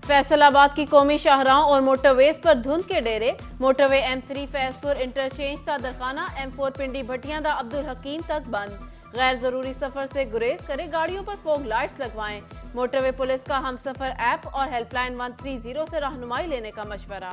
फैसल आबाद की कौमी शाहराहों और मोटरवेज पर धुंध के डेरे। मोटरवे M3 फैजपुर इंटरचेंज ता दरखाना, M4 पिंडी भटियां दा अब्दुल हकीम तक बंद। गैर जरूरी सफर से गुरेज करें, गाड़ियों पर फोग लाइट्स लगवाएं। मोटरवे पुलिस का हमसफर ऐप और हेल्पलाइन 130 से रहनुमाई लेने का मशवरा।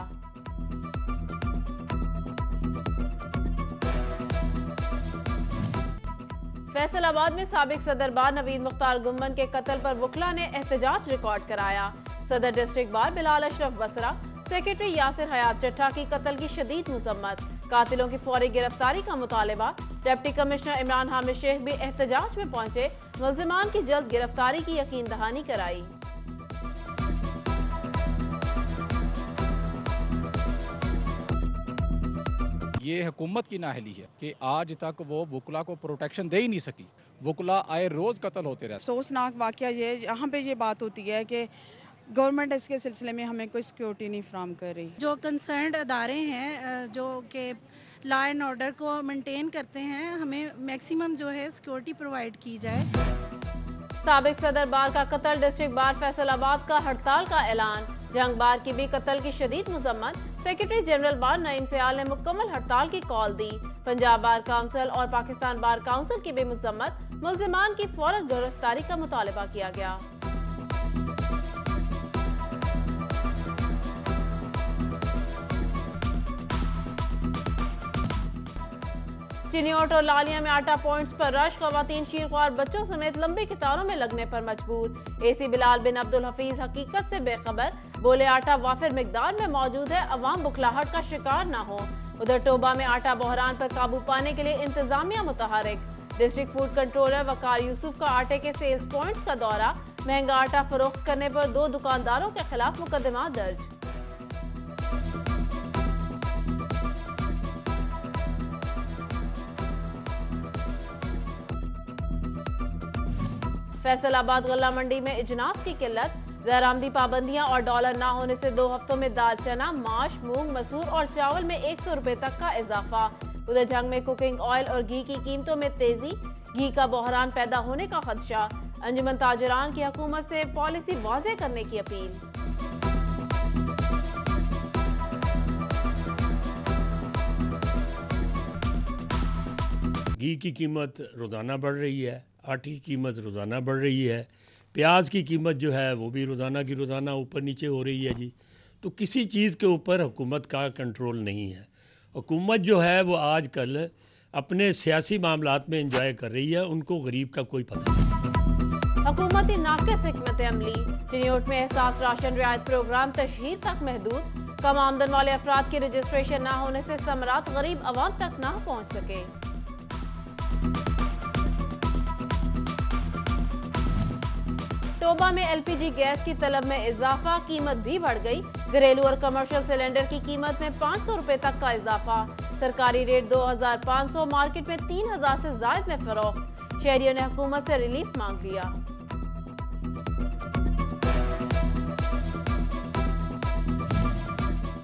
फैसलाबाद में साबिक सदर बार नवीद मुख्तार गुम्मन के कत्ल पर वकला ने एहतजाज रिकॉर्ड कराया। सदर district bar Bilal Ashraf Basra, secretary Yasir Hayat Chatta की कत्ल की शदीद मजम्मत, कातिलों की फौरी गिरफ्तारी का मुतालबा। डिप्टी कमिश्नर इमरान हामिद शेख भी एहतजाज में पहुंचे, मुल्जिमान की जल्द गिरफ्तारी की यकीन दहानी कराई। ये हुकूमत की नाअहली है कि आज तक वो वकला को प्रोटेक्शन दे ही नहीं सकी। वकला आए रोज कत्ल होते रहते। अफसोसनाक वाकया ये यहाँ पे ये बात होती है कि गवर्नमेंट इसके सिलसिले में हमें कोई सिक्योरिटी नहीं फ्राहम कर रही। जो कंसर्न्ड अदारे हैं जो कि लॉ एंड ऑर्डर को मेंटेन करते हैं, हमें मैक्सिमम जो है सिक्योरिटी प्रोवाइड की जाए। साबिक सदर बार का कत्ल, डिस्ट्रिक्ट बार फैसलाबाद का हड़ताल का ऐलान। जंग बार की भी कत्ल की शदीद मजम्मत, सेक्रेटरी जनरल बार नईम सयाल ने मुकम्मल हड़ताल की कॉल दी। पंजाब बार काउंसिल और पाकिस्तान बार काउंसिल की भी मजम्मत, मुल्जिमान की फौरन गिरफ्तारी का मुतालबा किया गया। चिन्योट और लालिया में आटा पॉइंट्स पर रश, खवातीन शीरख्वार बच्चों समेत लंबी कतारों में लगने पर मजबूर। एसी बिलाल बिन अब्दुल हफीज हकीकत से बेखबर, बोले आटा वाफिर मिकदार में मौजूद है, अवाम बुखलाहट का शिकार ना हो। उधर टोबा में आटा बहरान पर काबू पाने के लिए इंतजामिया मुतहरिक। डिस्ट्रिक्ट फूड कंट्रोलर वकार यूसुफ का आटे के सेल्स पॉइंट्स का दौरा, महंगा आटा फरोख्त करने पर 2 दुकानदारों के खिलाफ मुकदमा दर्ज। फैसलाबाद गल्ला मंडी में इजनास की किल्लत, ज़रामदी पाबंदियां और डॉलर ना होने से 2 हफ्तों में दाल, चना, माश, मूंग, मसूर और चावल में 100 रुपए तक का इजाफा। उधर जंग में कुकिंग ऑयल और घी की कीमतों में तेजी, घी का बहरान पैदा होने का खदशा। अंजुमन ताजरान की हुकूमत से पॉलिसी वाज़ेह करने की अपील। घी की कीमत रोज़ाना बढ़ रही है, आटे की कीमत रोज़ाना बढ़ रही है, प्याज की कीमत जो है वो भी रोज़ाना की रोज़ाना ऊपर नीचे हो रही है जी। तो किसी चीज़ के ऊपर हुकूमत का कंट्रोल नहीं है। हुकूमत जो है वो आजकल अपने सियासी मामलात में एंजॉय कर रही है, उनको गरीब का कोई पता नहीं। हुकूमती नाक़िस हिकमत अमली, चिन्योट में एहसास राशन रियायत प्रोग्राम तशहीर तक महदूद, कम आमदन वाले अफराद की रजिस्ट्रेशन न होने से समरात गरीब आवाम तक न पहुँच सके। टोबा में LPG गैस की तलब में इजाफा, कीमत भी बढ़ गई। घरेलू और कमर्शियल सिलेंडर की कीमत में 500 रुपए तक का इजाफा, सरकारी रेट 2500, मार्केट में 3000 से जायद में फरोख्त। शहरियों ने हुकूमत से रिलीफ मांग लिया।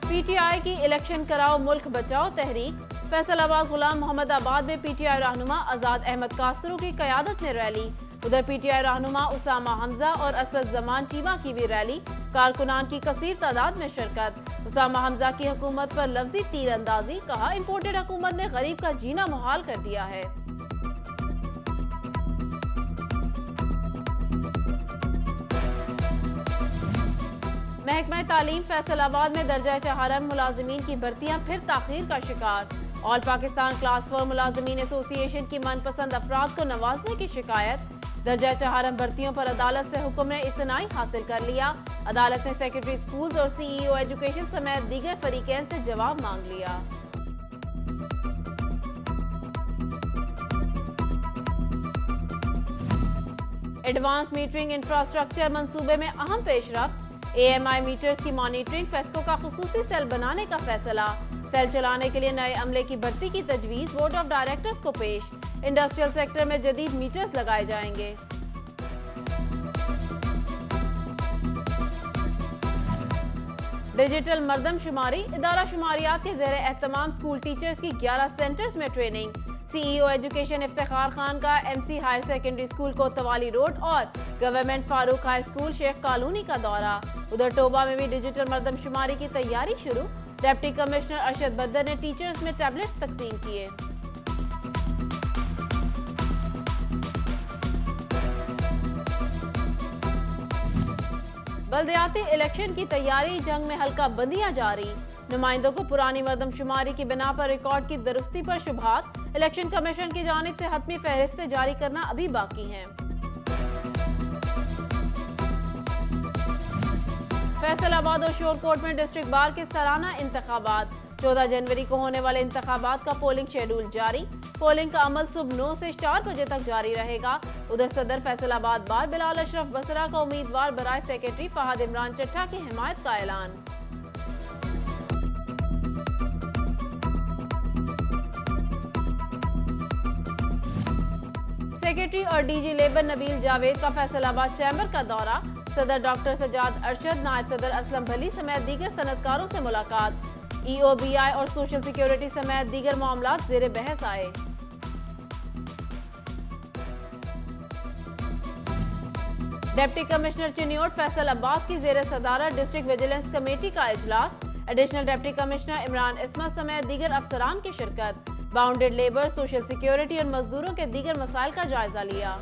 PTI की इलेक्शन कराओ मुल्क बचाओ तहरीक, फैसलाबाद गुलाम मोहम्मद आबाद में PTI रहनुमा आजाद अहमद कासरू की क़यादत में रैली। उधर PTI रहनुमा उसामा हमजा और असद जमान चीमा की भी रैली, कारकुनान की कसीर तादाद में शिरकत। उसामा हमजा की हुकूमत पर लफ्जी तीर अंदाजी, कहा इंपोर्टेड हुकूमत ने गरीब का जीना मुहाल कर दिया है। महकमा तालीम फैसलाबाद में दर्जा चहारम मुलाजमीन की भर्तियां फिर ताखीर का शिकार। ऑल पाकिस्तान क्लास 4 मुलाजमीन एसोसिएशन की मनपसंद अफराद को नवाजने की शिकायत। दर्जा चहारम भर्तियों पर अदालत से हुक्म ने इत्नाई हासिल कर लिया। अदालत ने सेक्रेटरी स्कूल्स और CEO एजुकेशन समेत दीगर फरीकैन से जवाब मांग लिया। एडवांस मीटरिंग इंफ्रास्ट्रक्चर मंसूबे में अहम पेशरफ्त, AMI मीटर्स की मॉनिटरिंग, फेस्को का खुसूसी सेल बनाने का फैसला। सेल चलाने के लिए नए अमले की भर्ती की तजवीज बोर्ड ऑफ डायरेक्टर्स को पेश। इंडस्ट्रियल सेक्टर में जदीद मीटर्स लगाए जाएंगे। डिजिटल मर्दमशुमारी, इदारा शुमारियात के ज़ेरे एहतमाम स्कूल टीचर्स की 11 सेंटर्स में training. CEO education Iftikhar Khan کا MC higher secondary school Kotwali road اور government Farooq high school Sheikh colony کا دورہ۔ ادھر ٹوبہ میں بھی ڈیجیٹل مردم شماری کی تیاری شروع، ڈپٹی کمشنر ارشد بدر نے ٹیچرز میں ٹیبلٹس تقسیم کیے۔ بلدیاتی الیکشن کی تیاری، جنگ میں حلقہ بندیاں جاری، نمائندوں کو پرانی مردم شماری کی بنا پر ریکارڈ کی درستی پر شبہات، الیکشن کمیشن کی جانب سے حتمی فہرستیں جاری کرنا ابھی باقی ہیں۔ فیصل آباد اور شورکوٹ میں ڈسٹرکٹ بار کے سالانہ انتخابات، 14 جنوری کو ہونے والے انتخابات کا پولنگ شیڈول جاری، پولنگ کا عمل صبح 9 سے 4 بجے تک جاری رہے گا۔ ادھر صدر فیصل آباد بار بلال اشرف بصرہ کا امیدوار برائے سیکرٹری فہد عمران چٹھا کی حمایت کا اعلان۔ سیکرٹری اور DG لیبر نبیل جاوید کا فیصل آباد چیمبر کا دورہ، صدر ڈاکٹر سجاد ارشد، نائب صدر اسلم بھلی سمیت دیگر صنعتکاروں سے ملاقات، EOBI اور سوشل سیکیورٹی سمیت دیگر معاملات زیر بحث آئے۔ ڈپٹی کمشنر چنیوٹ فیصل عباس کی زیر صدارت ڈسٹرکٹ ویجیلنس کمیٹی کا اجلاس، ایڈیشنل ڈپٹی کمشنر عمران عصمت سمیت دیگر افسران کی شرکت، باؤنڈڈ لیبر، سوشل سیکیورٹی اور مزدوروں کے دیگر مسائل کا جائزہ لیا۔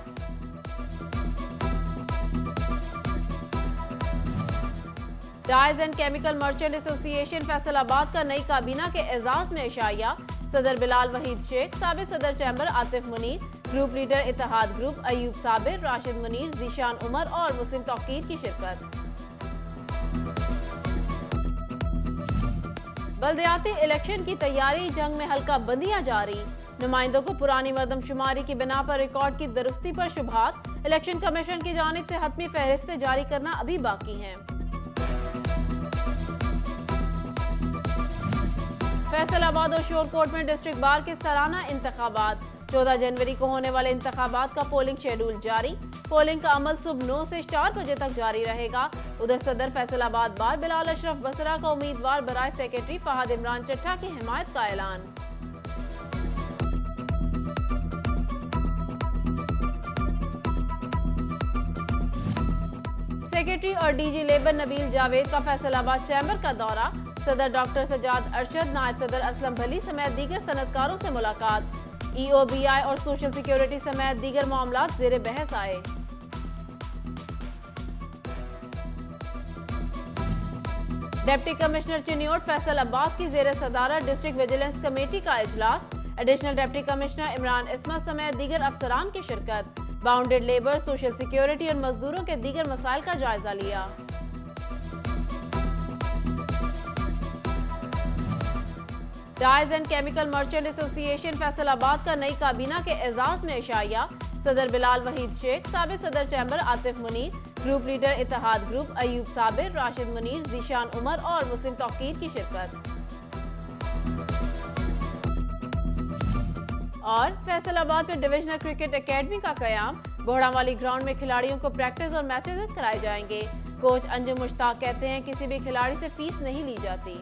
ڈائز اینڈ کیمیکل مرچنٹ ایسوسی ایشن فیصل آباد کا نئی کابینہ کے اعزاز میں اشائیہ، صدر بلال وحید شیخ، سابق صدر chamber Atif Munir, group leader اتحاد گروپ ایوب صابر، راشد منیر، ذیشان عمر اور مسلم توقیر کی شرکت۔ بلدیاتی الیکشن کی تیاری، جنگ میں حلقہ بندیاں جاری، نمائندوں کو پرانی مردم شماری کی بنا پر ریکارڈ کی درستی پر شبہات، الیکشن کمیشن کی جانب سے حتمی فہرستیں جاری کرنا ابھی باقی ہیں۔ فیصل آباد اور شورکوٹ میں ڈسٹرکٹ بار کے سالانہ انتخابات، 14 جنوری کو ہونے والے انتخابات کا پولنگ شیڈول جاری، پولنگ کا عمل صبح 9 سے 4 بجے تک جاری رہے گا۔ ادھر صدر فیصل آباد بار بلال اشرف بصرہ کا امیدوار برائے سیکرٹری فہد عمران چٹھا کی حمایت کا اعلان۔ سیکرٹری اور DG لیبر نبیل جاوید کا فیصل آباد چیمبر کا دورہ، صدر ڈاکٹر سجاد ارشد، نائب صدر اسلم بھلی سمیت دیگر صنعتکاروں سے ملاقات، EOBI اور سوشل سیکیورٹی سمیت دیگر معاملات زیر بحث آئے۔ ڈپٹی کمشنر چنیوٹ فیصل عباس کی زیر صدارت ڈسٹرکٹ ویجیلنس کمیٹی کا اجلاس، ایڈیشنل ڈپٹی کمشنر عمران عصمت سمیت دیگر افسران کی شرکت، باؤنڈڈ لیبر، سوشل سیکیورٹی اور مزدوروں کے دیگر مسائل کا جائزہ لیا۔ ڈائز اینڈ کیمیکل مرچنٹ ایسوسی ایشن فیصل آباد کا نئی کابینہ کے اعزاز میں اشائیہ، صدر بلال وحید شیخ، سابق صدر chamber Atif Munir, group leader اتحاد گروپ ایوب صابر، راشد منیر، ذیشان عمر اور مسلم توقیر کی شرکت۔ اور فیصل آباد میں ڈویژنل کرکٹ اکیڈمی کا قیام، بوڑھا والی گراؤنڈ میں کھلاڑیوں کو پریکٹس اور میچز کرائے جائیں گے، کوچ انجم مشتاق کہتے ہیں کسی بھی کھلاڑی سے فیس نہیں لی جاتی۔